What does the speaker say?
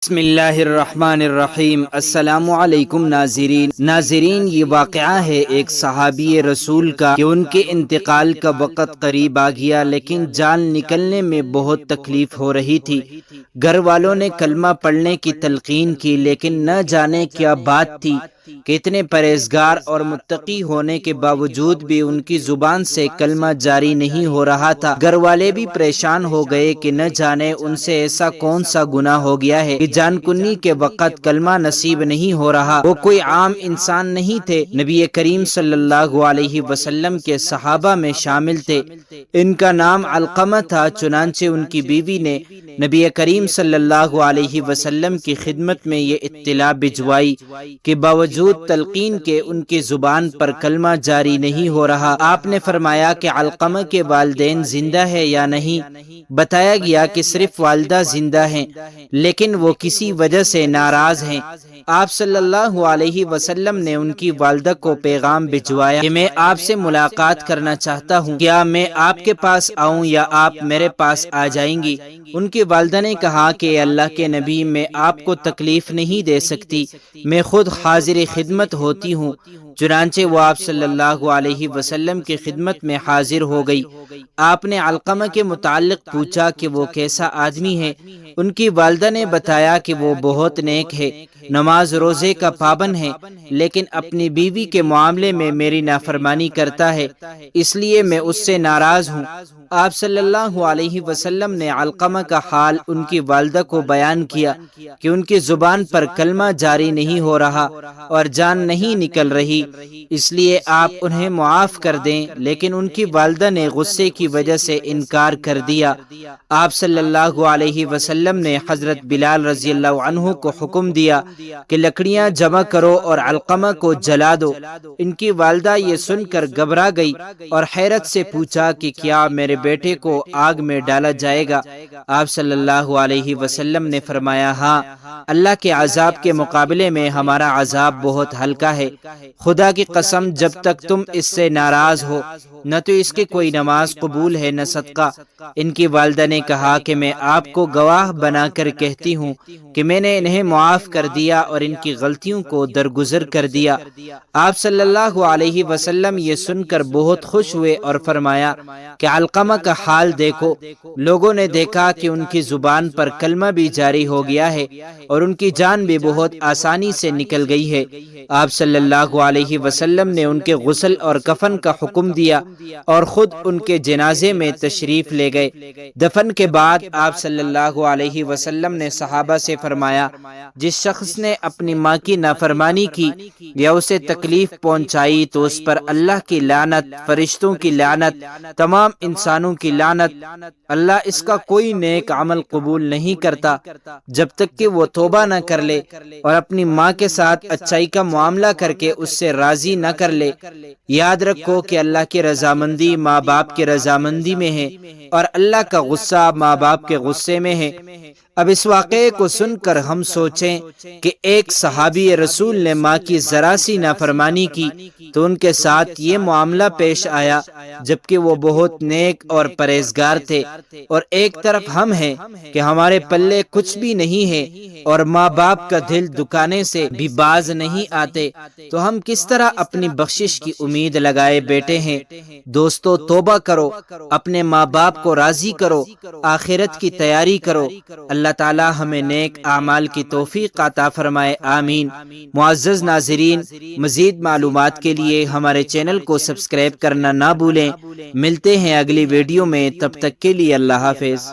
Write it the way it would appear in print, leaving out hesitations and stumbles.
بسم اللہ الرحمن الرحیم۔ السلام علیکم ناظرین، یہ واقعہ ہے ایک صحابی رسول کا کہ ان کے انتقال کا وقت قریب آ گیا، لیکن جان نکلنے میں بہت تکلیف ہو رہی تھی۔ گھر والوں نے کلمہ پڑھنے کی تلقین کی، لیکن نہ جانے کیا بات تھی کہ اتنے پرہیزگار اور متقی ہونے کے باوجود بھی ان کی زبان سے کلمہ جاری نہیں ہو رہا تھا۔ گھر والے بھی پریشان ہو گئے کہ نہ جانے ان سے ایسا کون سا گناہ ہو گیا ہے کہ جان کنی کے وقت کلمہ نصیب نہیں ہو رہا۔ وہ کوئی عام انسان نہیں تھے، نبی کریم صلی اللہ علیہ وسلم کے صحابہ میں شامل تھے۔ ان کا نام علقمہ تھا، چنانچہ ان کی بیوی نے نبی کریم صلی اللہ علیہ وسلم کی خدمت میں یہ اطلاع بھجوائی کہ باوجود تلقین کے ان کی زبان پر کلمہ جاری نہیں ہو رہا۔ آپ نے فرمایا کہ علقمہ کے والدین زندہ ہے یا نہیں؟ بتایا گیا کہ صرف والدہ زندہ ہیں، لیکن وہ کسی وجہ سے ناراض ہیں۔ آپ صلی اللہ علیہ وسلم نے ان کی والدہ کو پیغام بھجوایا کہ میں آپ سے ملاقات کرنا چاہتا ہوں، کیا میں آپ کے پاس آؤں یا آپ میرے پاس آ جائیں گی؟ ان کی والدہ نے کہا کہ اللہ کے نبی، میں آپ کو تکلیف نہیں دے سکتی، میں خود حاضر خدمت ہوتی ہوں۔ چنانچہ وہ آپ صلی اللہ علیہ وسلم کی خدمت میں حاضر ہو گئی۔ آپ نے علقمہ کے متعلق پوچھا کہ وہ کیسا آدمی ہے۔ ان کی والدہ نے بتایا کہ وہ بہت نیک ہے، نماز روزے کا پابند ہے، لیکن اپنی بیوی کے معاملے میں میری نافرمانی کرتا ہے، اس لیے میں اس سے ناراض ہوں۔ آپ صلی اللہ علیہ وسلم نے علقمہ کا حال ان کی والدہ کو بیان کیا کہ ان کی زبان پر کلمہ جاری نہیں ہو رہا اور جان نہیں نکل رہی، اس لیے آپ انہیں معاف کر دیں، لیکن ان کی والدہ نے غصے کی وجہ سے انکار کر دیا۔ آپ صلی اللہ علیہ وسلم نے حضرت بلال رضی اللہ عنہ کو حکم دیا کہ لکڑیاں جمع کرو اور علقمہ کو جلا دو۔ ان کی والدہ یہ سن کر گھبرا گئی اور حیرت سے پوچھا کہ کیا میرے بیٹے کو آگ میں ڈالا جائے گا؟ آپ صلی اللہ علیہ وسلم نے فرمایا، ہاں، اللہ کے عذاب کے مقابلے میں ہمارا عذاب بہت ہلکا ہے۔ خدا کی قسم، جب تک تم اس سے ناراض ہو، نہ تو اس کی کوئی نماز قبول ہے نہ صدقہ۔ ان کی والدہ نے کہا کہ میں آپ کو گواہ بنا کر کہتی ہوں کہ میں نے انہیں معاف کر دیا اور ان کی غلطیوں کو درگزر کر دیا۔ آپ صلی اللہ علیہ وسلم یہ سن کر بہت خوش ہوئے اور فرمایا کہ علقمہ کا حال دیکھو۔ لوگوں نے دیکھا کہ ان کی زبان پر کلمہ بھی جاری ہو گیا ہے اور ان کی جان بھی بہت آسانی سے نکل گئی ہے۔ آپ صلی اللہ علیہ وسلم نے ان کے غسل اور کفن کا حکم دیا اور خود ان کے جنازے میں تشریف لے گئے۔ دفن کے بعد آپ صلی اللہ علیہ وسلم نے صحابہ سے فرمایا، جس شخص نے اپنی ماں کی نافرمانی کی یا اسے تکلیف پہنچائی تو اس پر اللہ کی لعنت، فرشتوں کی لعنت، تمام انسانوں کی لعنت۔ اللہ اس کا کوئی نیک عمل قبول نہیں کرتا جب تک کہ وہ توبہ نہ کر لے اور اپنی ماں کے ساتھ اچائی کا معاملہ کر کے اس سے راضی نہ کر لے۔ یاد رکھو کہ اللہ کی رضامندی ماں باپ کی رضامندی میں ہے اور اللہ کا غصہ ماں باپ کے غصے میں ہے۔ اب اس واقعے کو سن کر ہم سوچیں کہ ایک صحابی رسول نے ماں کی ذرا سی نافرمانی کی تو ان کے ساتھ یہ معاملہ پیش آیا، جبکہ وہ بہت نیک اور پرہیزگار تھے، اور ایک طرف ہم ہیں کہ ہمارے پلے کچھ بھی نہیں ہے اور ماں باپ کا دل دکانے سے بھی باز نہیں آتے، تو ہم کس طرح اپنی بخشش کی امید لگائے بیٹھے ہیں؟ دوستو، توبہ کرو، اپنے ماں باپ کو راضی کرو، آخرت کی تیاری کرو۔ اللہ تعالی ہمیں نیک اعمال کی توفیق عطا فرمائے، آمین۔ معزز ناظرین، مزید معلومات کے لیے ہمارے چینل کو سبسکرائب کرنا نہ بھولیں۔ ملتے ہیں اگلی ویڈیو میں، تب تک کے لیے اللہ حافظ۔